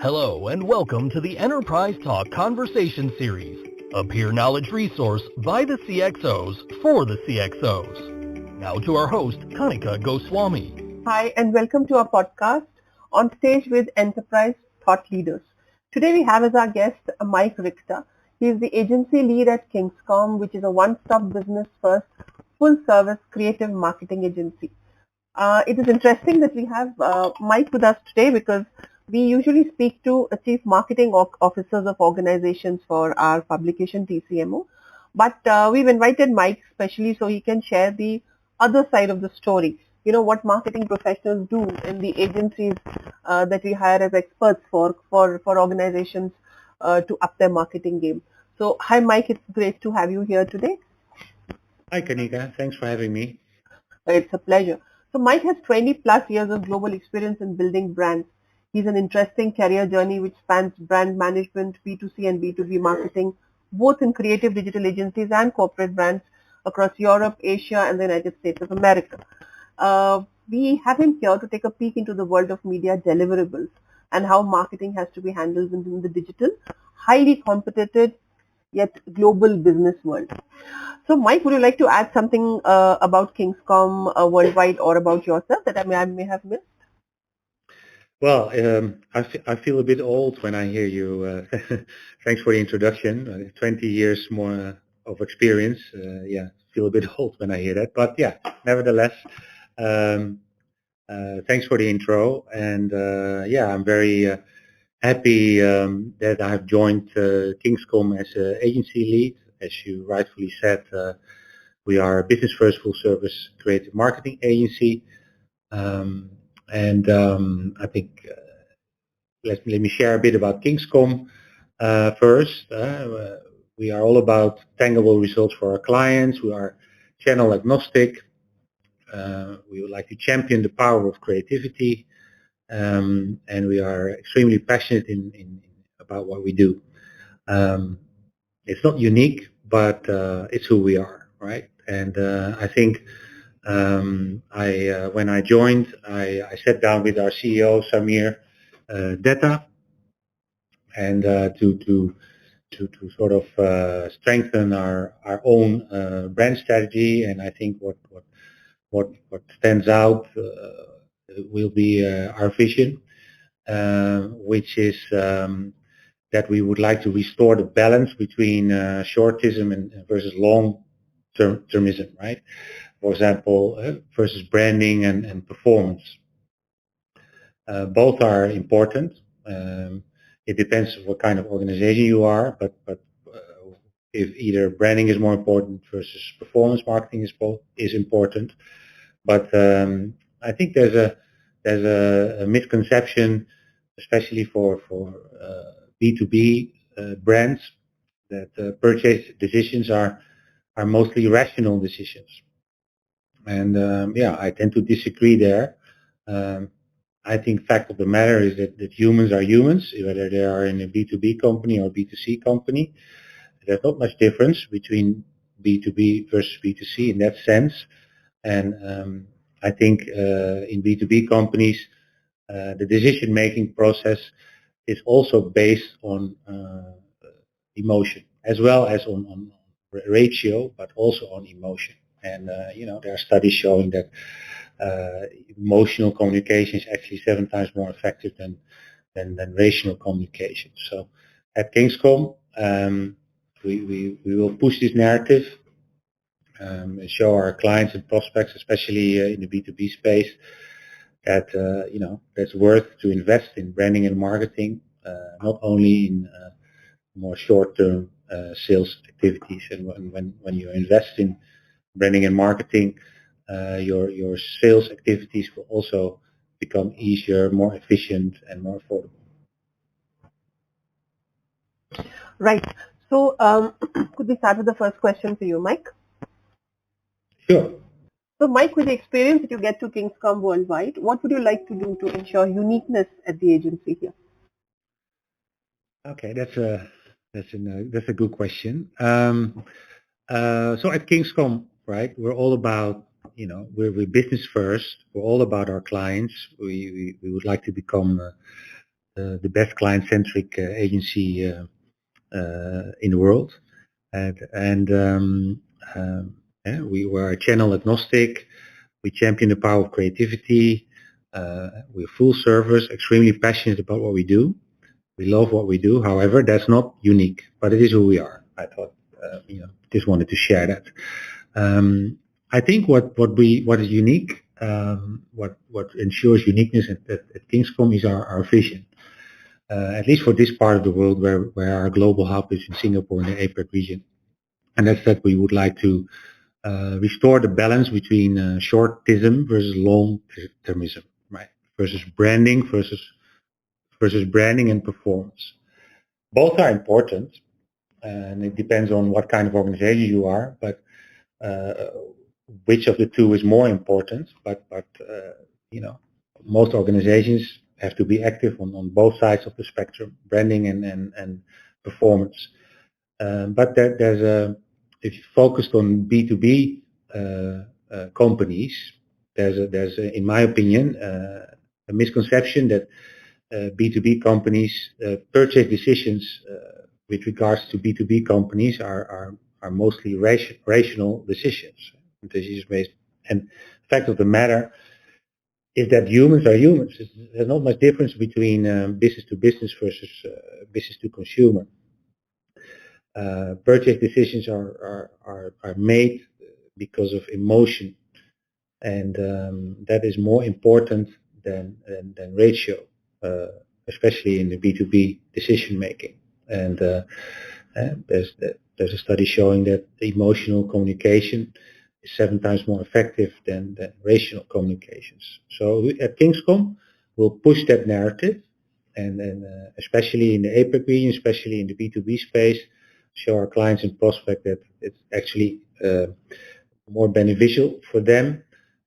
Hello and welcome to the Enterprise Talk Conversation Series, a peer knowledge resource by the CXOs for the CXOs. Now to our host, Kanika Goswami. Hi and welcome to our podcast on stage with Enterprise Thought Leaders. Today we have as our guest Mike Richter. He is the agency lead at Kingscom, which is a one-stop business first full-service creative marketing agency. It is interesting that we have Mike with us today because we usually speak to chief marketing officers of organizations for our publication TCMO. But we've invited Mike specially so he can share the other side of the story. You know, what marketing professionals do in the agencies that we hire as experts for organizations to up their marketing game. So, hi Mike, it's great to have you here today. Hi Kanika, thanks for having me. It's a pleasure. So Mike has 20 plus years of global experience in building brands. He's an interesting career journey which spans brand management, B2C and B2B marketing, both in creative digital agencies and corporate brands across Europe, Asia, and the United States of America. We have him here to take a peek into the world of media deliverables and how marketing has to be handled in the digital, highly competitive yet global business world. So, Mike, would you like to add something about Kingscom worldwide or about yourself that I may have missed? Well, I feel a bit old when I hear you. Thanks for the introduction. 20 years more of experience. Feel a bit old when I hear that. But yeah, nevertheless, thanks for the intro. And I'm very happy that I've joined Kingscom as an agency lead. As you rightfully said, we are a business first full service creative marketing agency. I think let me share a bit about Kingscom first. We are all about tangible results for our clients. We are channel agnostic. We would like to champion the power of creativity, and we are extremely passionate about what we do. It's not unique, but it's who we are, right? And I think when I joined, I sat down with our CEO Samir Detta, and to sort of strengthen our own brand strategy. And I think what stands out will be our vision, which is that we would like to restore the balance between shortism and versus long-termism, right? For example, versus branding and performance. Both are important. It depends what kind of organization you are, but if either branding is more important versus performance marketing is important. But I think there's a misconception, especially for B2B brands, that purchase decisions are mostly rational decisions. And I tend to disagree there. I think fact of the matter is that humans are humans, whether they are in a B2B company or B2C company. There's not much difference between B2B versus B2C in that sense. And I think in B2B companies, the decision-making process is also based on emotion, as well as on ratio, but also on emotion. And there are studies showing that emotional communication is actually 7 times more effective than rational communication. So at Kingscom, we will push this narrative, show our clients and prospects, especially in the B2B space, that that's worth to invest in branding and marketing, not only in more short-term sales activities. And when you invest in branding and marketing, your sales activities will also become easier, more efficient, and more affordable. Right. So, could we start with the first question for you, Mike? Sure. So, Mike, with the experience that you get to Kingscom worldwide, what would you like to do to ensure uniqueness at the agency here? Okay, that's a good question. So at Kingscom, right, we're all about, we're business first. We're all about our clients. We would like to become the best client-centric agency in the world. We were channel agnostic. We champion the power of creativity. We're full service, extremely passionate about what we do. We love what we do. However, that's not unique, but it is who we are. I thought, just wanted to share that. I think what is unique, what ensures uniqueness at Kingscom is our vision. At least for this part of the world where our global hub is in Singapore in the APAC region. And that's that we would like to restore the balance between short-termism versus long-termism, right? Versus branding and performance. Both are important, and it depends on what kind of organization you are, but which of the two is more important. But most organizations have to be active on both sides of the spectrum, branding and performance. But if you focused on B2B companies, there's in my opinion, a misconception that B2B companies purchase decisions with regards to B2B companies are mostly rational decisions. Decisions-based. And the fact of the matter is that humans are humans. There's not much difference between business to business versus business to consumer. Purchase decisions are made because of emotion, and that is more important than ratio, especially in the B2B decision making. And there's a study showing that emotional communication is 7 times more effective than rational communications. So at Kingscom, we'll push that narrative, and especially in the APAC region, especially in the B2B space, show our clients and prospects that it's actually more beneficial for them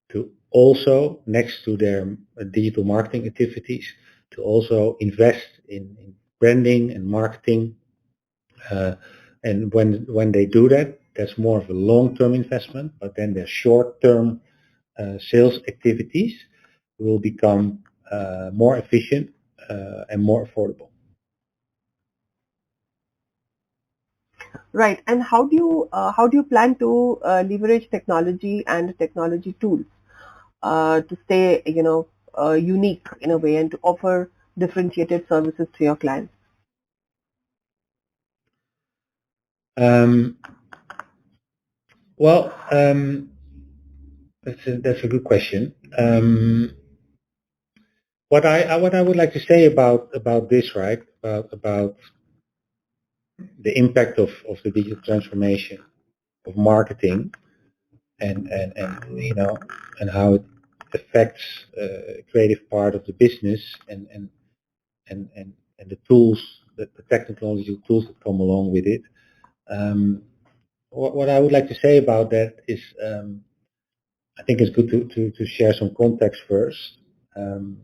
to also, next to their digital marketing activities, to also invest in branding and marketing. And when they do that, that's more of a long-term investment, but then their short-term sales activities will become more efficient and more affordable. Right. And how do you plan to leverage technology and technology tools to stay, unique in a way and to offer differentiated services to your clients? Well, that's a good question. What I would like to say about this, right? About the impact of the digital transformation of marketing, and how it affects creative part of the business and the tools, the technological tools that come along with it. What I would like to say about that is, I think it's good to share some context first. And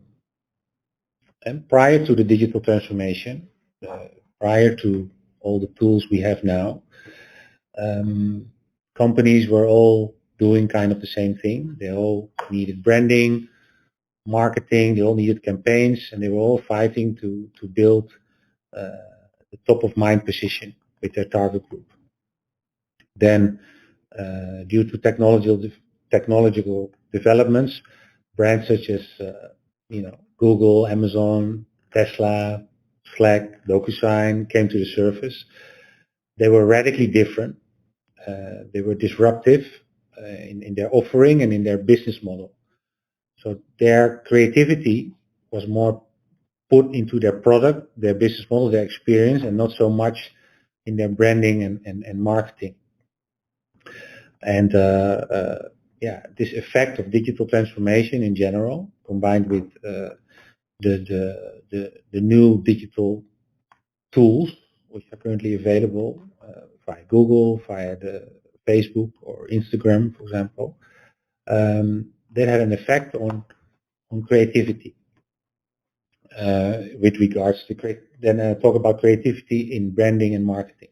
prior to the digital transformation, prior to all the tools we have now, companies were all doing kind of the same thing. They all needed branding, marketing, they all needed campaigns, and they were all fighting to build the top of mind position with their target group. Then, due to technological developments, brands such as Google, Amazon, Tesla, Slack, DocuSign came to the surface. They were radically different. They were disruptive in their offering and in their business model. So their creativity was more put into their product, their business model, their experience, and not so much in their branding and marketing. And this effect of digital transformation in general, combined with the new digital tools which are currently available via Google, via the Facebook or Instagram, for example, that had an effect on creativity. With regards to then I talk about creativity in branding and marketing.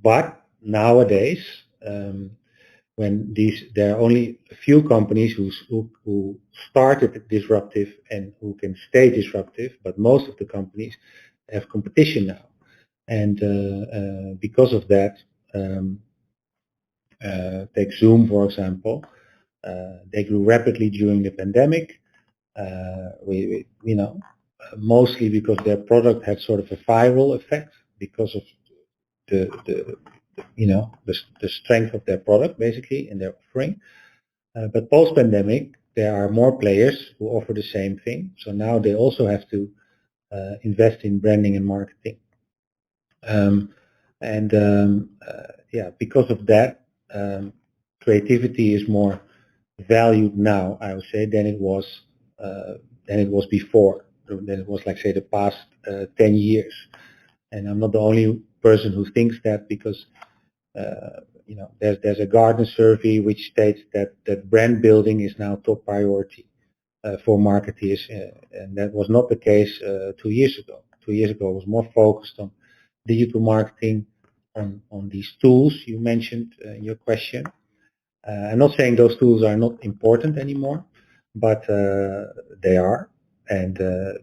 But nowadays, when there are only a few companies who started disruptive and who can stay disruptive, but most of the companies have competition now. And because of that, take Zoom, for example, they grew rapidly during the pandemic. Mostly because their product had sort of a viral effect because of the strength of their product, basically, and their offering. But post-pandemic, there are more players who offer the same thing. So now they also have to invest in branding and marketing. Because of that, creativity is more valued now, I would say, than it was before, than it was, like, say, the past 10 years. And I'm not the only person who thinks that, because there's a Gartner survey which states that brand building is now top priority for marketeers, and that was not the case 2 years ago. 2 years ago, it was more focused on digital marketing, on these tools you mentioned in your question. I'm not saying those tools are not important anymore, but they are, and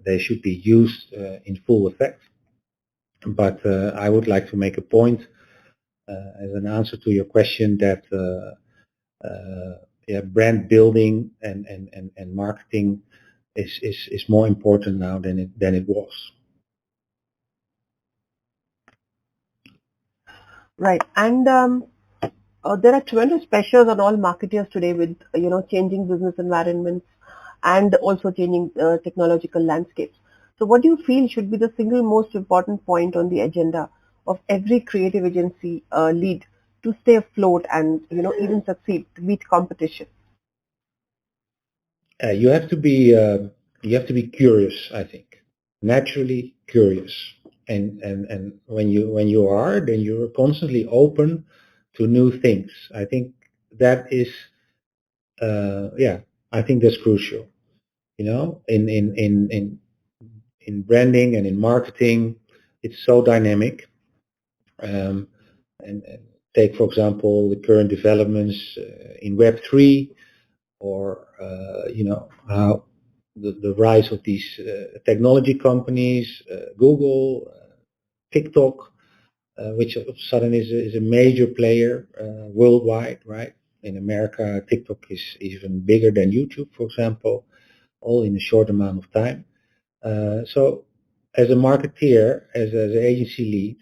they should be used in full effect. But I would like to make a point as an answer to your question that brand building and marketing is more important now than it was. Right. And there are tremendous pressures on all marketers today with, changing business environments and also changing technological landscapes. So what do you feel should be the single most important point on the agenda of every creative agency lead to stay afloat and, even succeed to beat competition? You have to be curious, I think, naturally curious, and when you are, then you're constantly open to new things. I think that is, I think that's crucial. In branding and in marketing, it's so dynamic. And take, for example, the current developments in Web3, or how the rise of these technology companies, Google, TikTok, which all of a sudden is a major player worldwide, right? In America, TikTok is even bigger than YouTube, for example, all in a short amount of time. So as a marketeer, as an agency lead,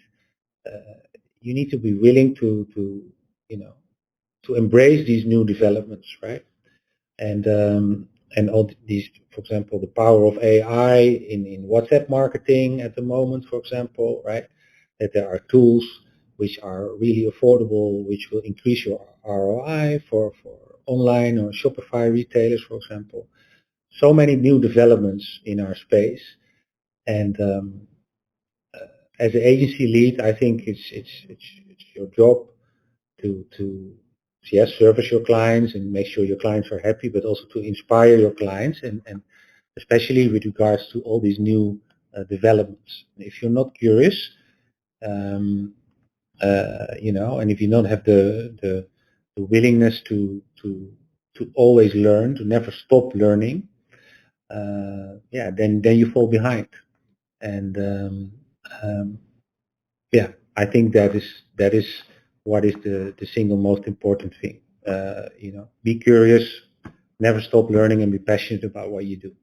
you need to be willing to embrace these new developments, right? And all these, for example, the power of AI in WhatsApp marketing at the moment, for example, right? That there are tools which are really affordable, which will increase your ROI for online or Shopify retailers, for example. So many new developments in our space, and as an agency lead, I think it's your job to yes, service your clients and make sure your clients are happy, but also to inspire your clients, and especially with regards to all these new developments. If you're not curious, and if you don't have the willingness to always learn, to never stop learning, then you fall behind. And I think that is what is the single most important thing. Be curious, never stop learning, and be passionate about what you do.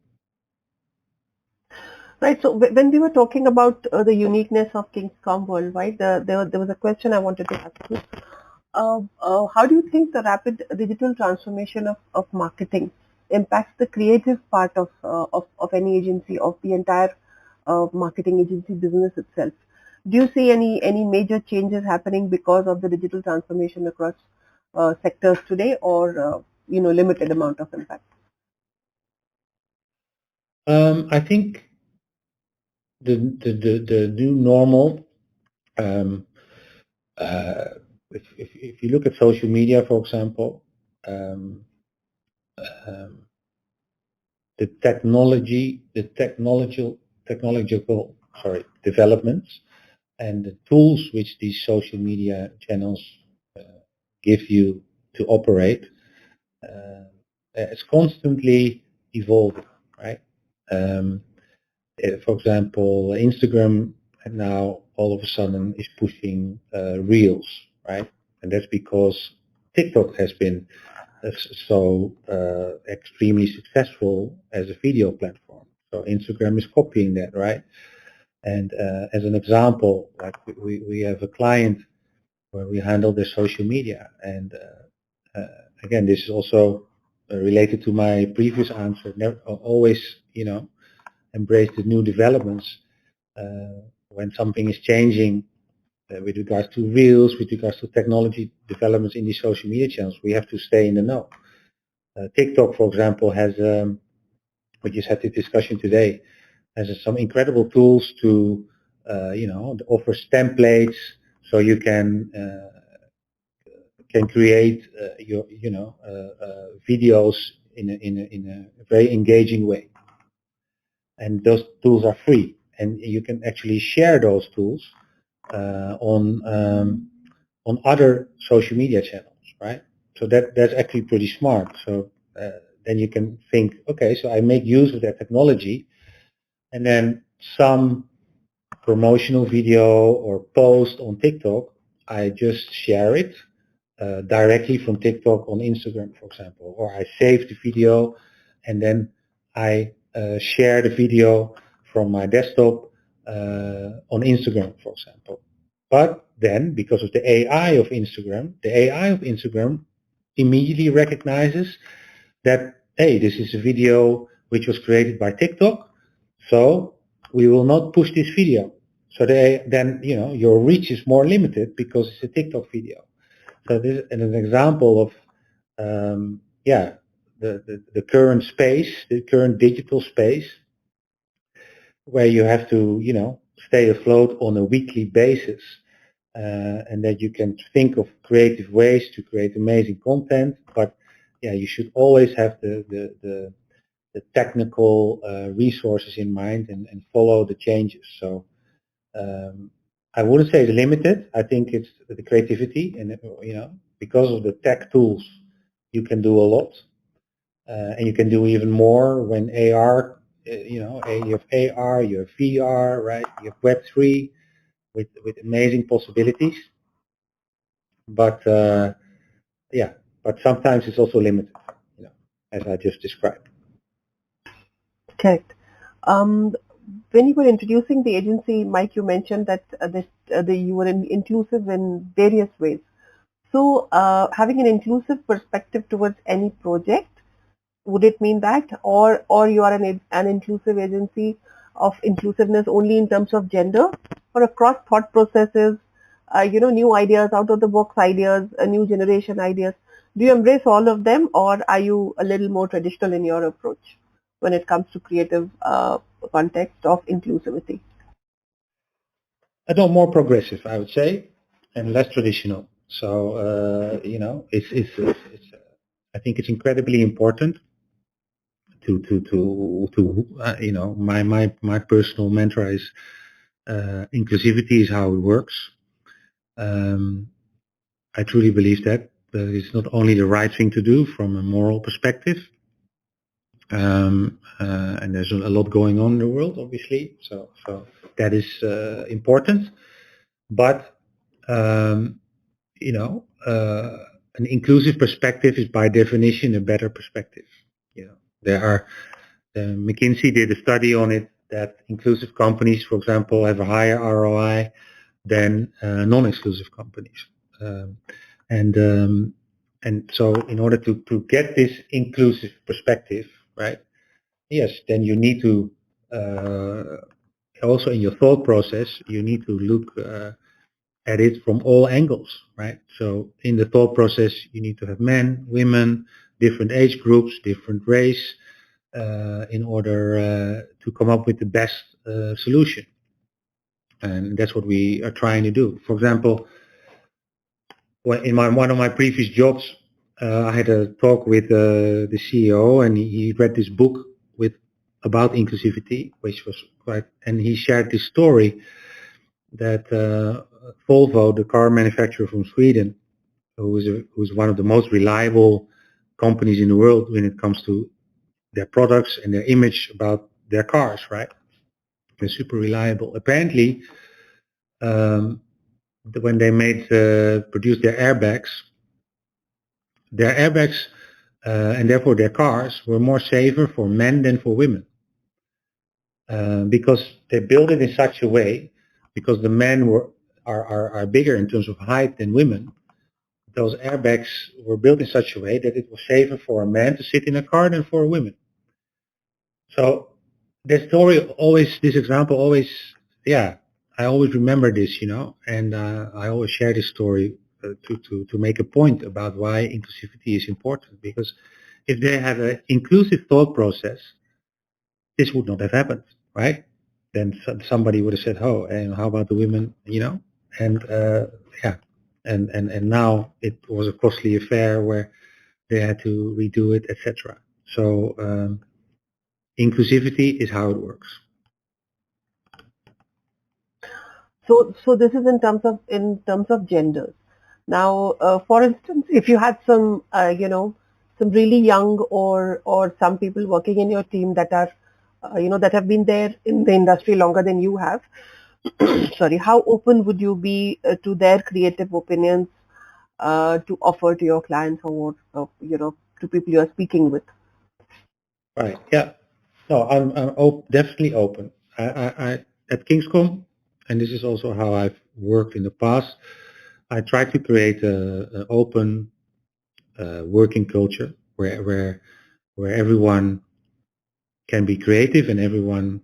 Right. So when we were talking about the uniqueness of Kingscom worldwide, there was a question I wanted to ask you. How do you think the rapid digital transformation of marketing impacts the creative part of any agency, of the entire marketing agency business itself? Do you see any major changes happening because of the digital transformation across sectors today, or limited amount of impact? I think the new normal. If you look at social media, for example, the technological developments and the tools which these social media channels give you to operate, it's constantly evolving, right? For example, Instagram now all of a sudden is pushing Reels, right? And that's because TikTok has been so extremely successful as a video platform. So Instagram is copying that, right? And as an example, like we have a client where we handle their social media, and again, this is also related to my previous answer. Never, always, embrace the new developments. When something is changing with regards to Reels, with regards to technology developments in these social media channels, we have to stay in the know. TikTok, for example, has, we just had the discussion today, has some incredible tools to, offers templates so you can create your, videos in a very engaging way. And those tools are free, and you can actually share those tools on other social media channels, right? So that's actually pretty smart. So then you can think, okay, so I make use of that technology, and then some promotional video or post on TikTok, I just share it directly from TikTok on Instagram, for example, or I save the video and then I share the video from my desktop on Instagram, for example. But then, because of the AI of Instagram immediately recognizes that, hey, this is a video which was created by TikTok, so we will not push this video. So then, your reach is more limited because it's a TikTok video. So this is an example of, the current space, the current digital space, where you have to, stay afloat on a weekly basis, and that you can think of creative ways to create amazing content. But yeah, you should always have the technical resources in mind and follow the changes. So I wouldn't say it's limited. I think it's the creativity, and because of the tech tools, you can do a lot, and you can do even more when AR. You have AR, you have VR, right? You have Web3 with amazing possibilities. But but sometimes it's also limited, as I just described. Correct. When you were introducing the agency, Mike, you mentioned that you were inclusive in various ways. So, having an inclusive perspective towards any project, would it mean that, or you are an inclusive agency of inclusiveness only in terms of gender, or across thought processes, new ideas, out of the box ideas, new generation ideas? Do you embrace all of them, or are you a little more traditional in your approach when it comes to creative context of inclusivity? I don't more progressive, I would say, and less traditional. So it's I think it's incredibly important to my personal mantra is inclusivity is how it works. I truly believe that it's not only the right thing to do from a moral perspective, and there's a lot going on in the world, obviously. So that is important, but an inclusive perspective is by definition a better perspective. There are McKinsey did a study on it that inclusive companies, for example, have a higher ROI than non-exclusive companies. And so in order to get this inclusive perspective, right, yes, then you need to, also in your thought process, you need to look at it from all angles, right? So in the thought process, you need to have men, women, different age groups, different race, in order to come up with the best solution. And that's what we are trying to do. For example, in one of my previous jobs, I had a talk with the CEO, and he read this book about inclusivity, which was quite, and he shared this story that Volvo, the car manufacturer from Sweden, who's one of the most reliable companies in the world when it comes to their products and their image about their cars, right? They're super reliable. Apparently, when they produced their airbags and therefore their cars were more safer for men than for women. Because they built it in such a way, because the men are bigger in terms of height than women. Those airbags were built in such a way that it was safer for a man to sit in a car than for a woman. So this example always, I always remember this, and I always share this story to make a point about why inclusivity is important. Because if they had an inclusive thought process, this would not have happened, right? Then somebody would have said, "Oh, and how about the women?" And and now it was a costly affair where they had to redo it, etc. So inclusivity is how it works. So this is in terms of genders. Now, for instance, if you had some some really young or some people working in your team that are that have been there in the industry longer than you have, sorry, how open would you be to their creative opinions to offer to your clients or to people you are speaking with? Right. Yeah. No, I'm definitely open. I at Kingscom, and this is also how I've worked in the past. I try to create an open working culture where everyone can be creative and everyone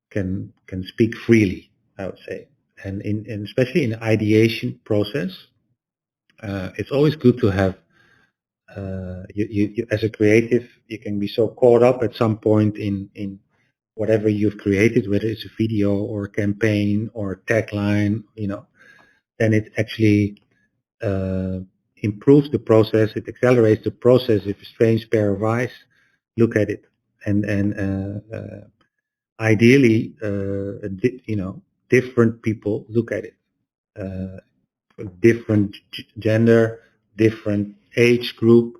can speak freely, I would say. And especially in the ideation process, it's always good to have you as a creative, you can be so caught up at some point in whatever you've created, whether it's a video or a campaign or a tagline, then it actually improves the process, it accelerates the process. If a strange pair of eyes look at it, and ideally, different people look at it, different gender, different age group,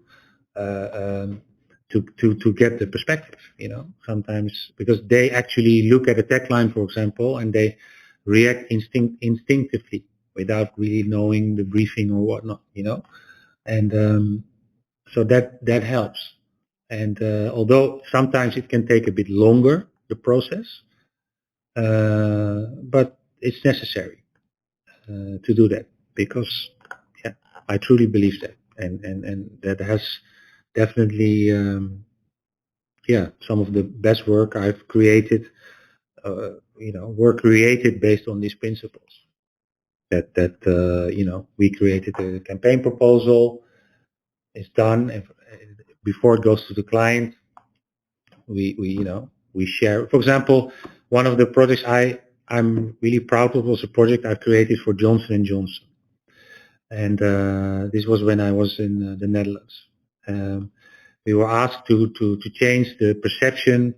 to get the perspective. Sometimes because they actually look at a tagline, for example, and they react instinctively without really knowing the briefing or whatnot. And so that helps. And although sometimes it can take a bit longer, the process, but it's necessary to do that, because I truly believe that, and that has definitely some of the best work I've created were created based on these principles. That we created a campaign proposal, it's done, and before it goes to the client, we share. For example, one of the projects I'm really proud of was a project I created for Johnson and Johnson, and this was when I was in the Netherlands. We were asked to change the perception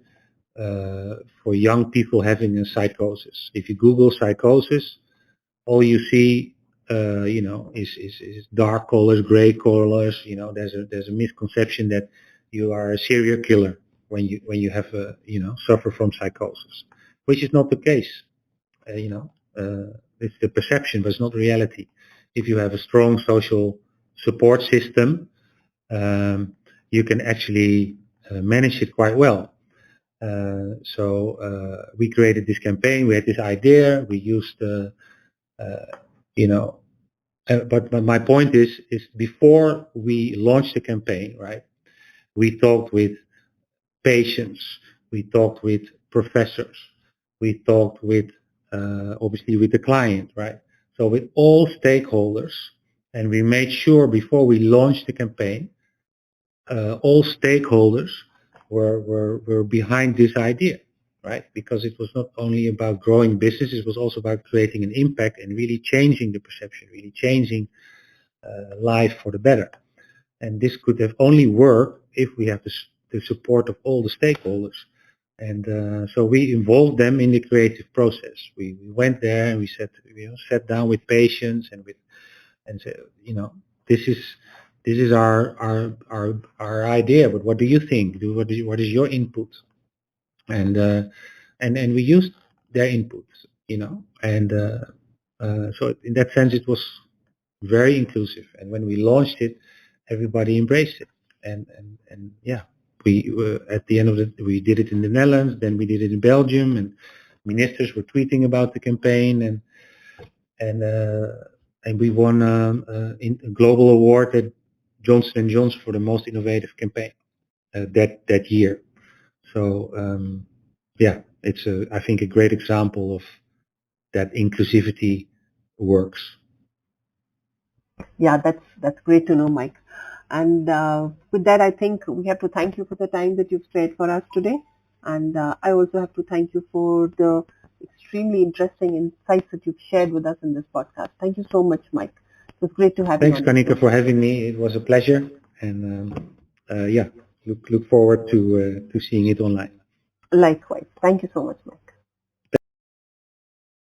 for young people having a psychosis. If you Google psychosis, all you see, is dark colors, gray colors. There's a misconception that you are a serial killer when you have suffer from psychosis, which is not the case. It's the perception, but it's not reality. If you have a strong social support system, you can actually manage it quite well. So we created this campaign. We had this idea. We used, but my point is before we launched the campaign, right? We talked with patients. We talked with professors. We talked with, obviously, with the client, right? So with all stakeholders, and we made sure before we launched the campaign, all stakeholders were behind this idea, right? Because it was not only about growing business, it was also about creating an impact and really changing the perception, really changing life for the better. And this could have only worked if we have the support of all the stakeholders. And so we involved them in the creative process. We went there and we sat down with patients and said, this is our idea, but what do you think? What is your input? And we used their input, and so in that sense it was very inclusive. And when we launched it, everybody embraced it. And yeah, we at the end of it, we did it in the Netherlands, then we did it in Belgium, and ministers were tweeting about the campaign, and we won a global award at Johnson & Johnson for the most innovative campaign that year. So yeah, it's I think a great example of that inclusivity works. Yeah, that's great to know, Mike. And with that, I think we have to thank you for the time that you've spared for us today. And I also have to thank you for the extremely interesting insights that you've shared with us in this podcast. Thank you so much, Mike. It was great to have Thanks, you on. Kanika, for having me. It was a pleasure, and yeah, look forward to seeing it online. Likewise. Thank you so much, Mike.